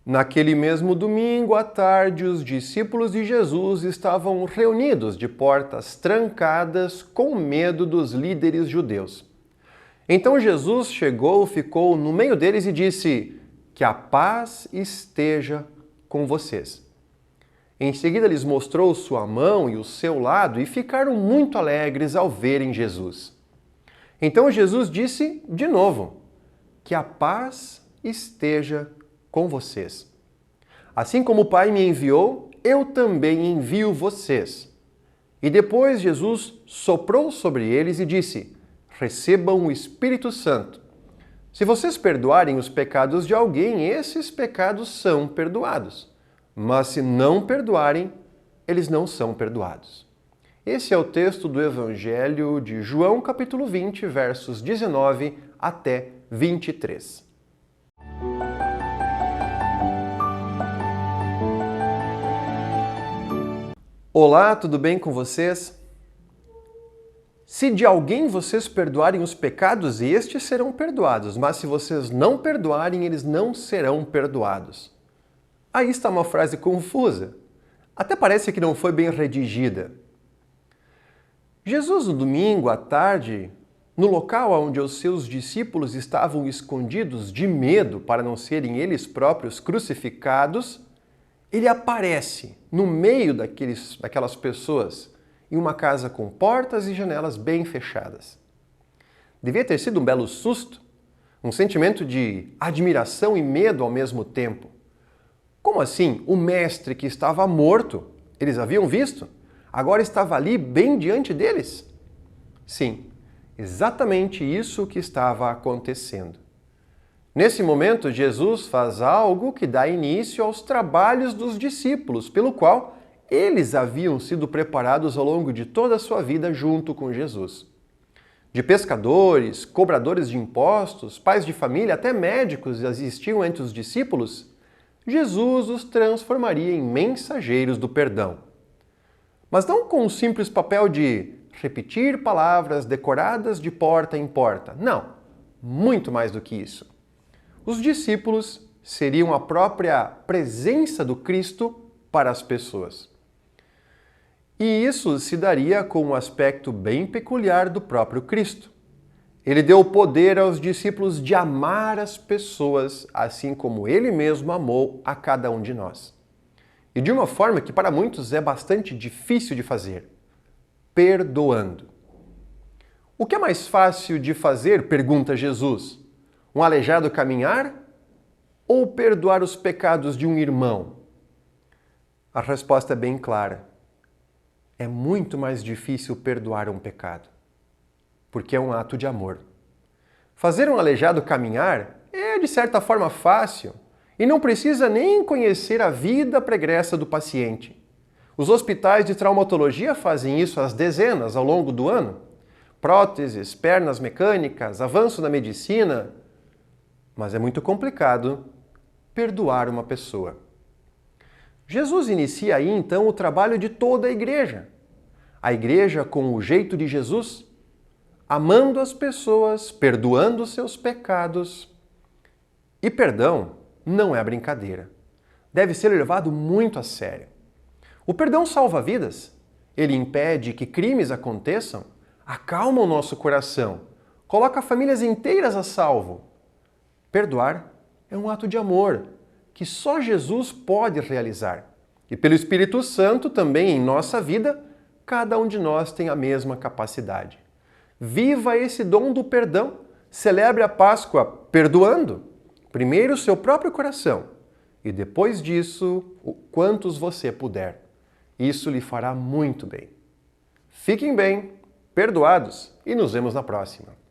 Naquele mesmo domingo à tarde, os discípulos de Jesus estavam reunidos de portas trancadas com medo dos líderes judeus. Então Jesus chegou, ficou no meio deles e disse: "Que a paz esteja com vocês." Em seguida lhes mostrou sua mão e o seu lado e ficaram muito alegres ao verem Jesus. Então Jesus disse de novo: "Que a paz esteja com vocês. Assim como o Pai me enviou, eu também envio vocês." E depois Jesus soprou sobre eles e disse: "Recebam o Espírito Santo. Se vocês perdoarem os pecados de alguém, esses pecados são perdoados. Mas se não perdoarem, eles não são perdoados." Esse é o texto do Evangelho de João, capítulo 20, versos 19 até 23. Olá, tudo bem com vocês? Se de alguém vocês perdoarem os pecados, estes serão perdoados, mas se vocês não perdoarem, eles não serão perdoados. Aí está uma frase confusa. Até parece que não foi bem redigida. Jesus, no domingo à tarde, no local onde os seus discípulos estavam escondidos de medo para não serem eles próprios crucificados, ele aparece no meio daquelas pessoas, em uma casa com portas e janelas bem fechadas. Devia ter sido um belo susto, um sentimento de admiração e medo ao mesmo tempo. Como assim? O mestre que estava morto, eles haviam visto, agora estava ali bem diante deles? Sim, exatamente isso que estava acontecendo. Nesse momento, Jesus faz algo que dá início aos trabalhos dos discípulos, pelo qual eles haviam sido preparados ao longo de toda a sua vida junto com Jesus. De pescadores, cobradores de impostos, pais de família, até médicos existiam entre os discípulos, Jesus os transformaria em mensageiros do perdão. Mas não com o simples papel de repetir palavras decoradas de porta em porta. Não, muito mais do que isso. Os discípulos seriam a própria presença do Cristo para as pessoas. E isso se daria com um aspecto bem peculiar do próprio Cristo. Ele deu o poder aos discípulos de amar as pessoas, assim como ele mesmo amou a cada um de nós. E de uma forma que para muitos é bastante difícil de fazer: perdoando. O que é mais fácil de fazer, pergunta Jesus? Um aleijado caminhar ou perdoar os pecados de um irmão? A resposta é bem clara. É muito mais difícil perdoar um pecado, porque é um ato de amor. Fazer um aleijado caminhar é, de certa forma, fácil e não precisa nem conhecer a vida pregressa do paciente. Os hospitais de traumatologia fazem isso às dezenas ao longo do ano. Próteses, pernas mecânicas, avanço na medicina. Mas é muito complicado perdoar uma pessoa. Jesus inicia aí então o trabalho de toda a igreja. A igreja com o jeito de Jesus, amando as pessoas, perdoando seus pecados. E perdão não é brincadeira. Deve ser levado muito a sério. O perdão salva vidas. Ele impede que crimes aconteçam, acalma o nosso coração, coloca famílias inteiras a salvo. Perdoar é um ato de amor que só Jesus pode realizar. E pelo Espírito Santo também em nossa vida, cada um de nós tem a mesma capacidade. Viva esse dom do perdão. Celebre a Páscoa perdoando. Primeiro o seu próprio coração e depois disso, o quantos você puder. Isso lhe fará muito bem. Fiquem bem, perdoados e nos vemos na próxima.